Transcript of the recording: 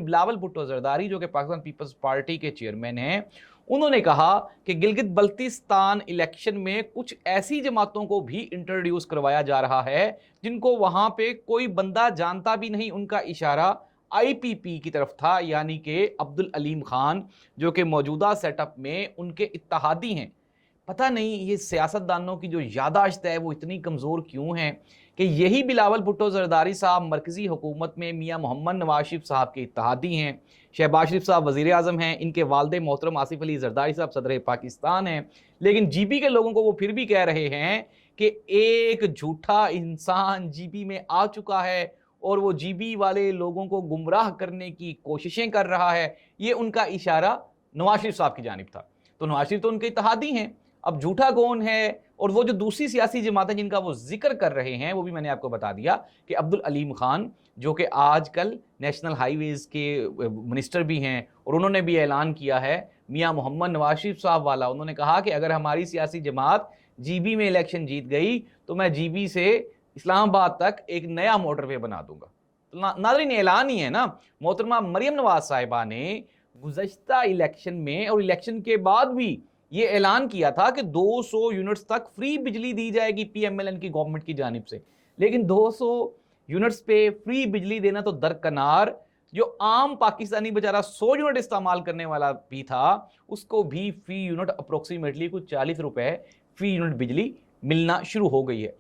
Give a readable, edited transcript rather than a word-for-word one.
बिलावल भुट्टो जरदारी जो कि Pakistan peoples party के चेयरमैन हैं, उन्होंने कहा कि गिलगित बल्तिस्तान इलेक्शन में कुछ ऐसी जमातों को भी इंट्रोड्यूस करवाया जा रहा है जिनको वहां पे कोई बंदा जानता भी नहीं। उनका इशारा आईपीपी की तरफ था, यानी कि अब्दुल अलीम खान जो कि मौजूदा सेटअप में उनके इत्तहादी हैं। पता नहीं ये सियासतदानों की जो यादाश्त है वो इतनी कमज़ोर क्यों है कि यही बिलावल भुट्टो जरदारी साहब मरकज़ी हुकूमत में मियाँ मोहम्मद नवाज शरीफ साहब के इत्तहादी हैं। शहबाज शरीफ साहब वज़ीर आज़म हैं, इनके वालिद मोहतरम आसिफ अली जरदारी साहब सदर पाकिस्तान हैं। लेकिन जीबी के लोगों को वो फिर भी कह रहे हैं कि एक झूठा इंसान जीबी में आ चुका है और वो जीबी वाले लोगों को गुमराह करने की कोशिशें कर रहा है। ये उनका इशारा नवाज शरीफ साहब की जानिब था। तो नवाज शरीफ तो उनके इत्तहादी हैं, अब झूठा कौन है? और वो जो दूसरी सियासी जमातें जिनका वो जिक्र कर रहे हैं वो भी मैंने आपको बता दिया कि अब्दुल अलीम खान जो कि आजकल नेशनल हाईवेज के मिनिस्टर भी हैं, और उन्होंने भी ऐलान किया है मियाँ मोहम्मद नवाज शरीफ साहब वाला। उन्होंने कहा कि अगर हमारी सियासी जमात जीबी में इलेक्शन जीत गई तो मैं जीबी से इस्लामाबाद तक एक नया मोटरवे बना दूंगा। तो नाज़रीन ऐलान ही है ना। मोहतरमा मरियम नवाज साहिबा ने गुज़श्ता इलेक्शन में और इलेक्शन के बाद भी ये ऐलान किया था कि 200 यूनिट्स तक फ्री बिजली दी जाएगी पीएमएलएन की गवर्नमेंट की जानिब से। लेकिन 200 यूनिट्स पे फ्री बिजली देना तो दरकनार, जो आम पाकिस्तानी बेचारा 100 यूनिट इस्तेमाल करने वाला भी था उसको भी फी यूनिट अप्रोक्सीमेटली कुछ 40 रुपए फी यूनिट बिजली मिलना शुरू हो गई है।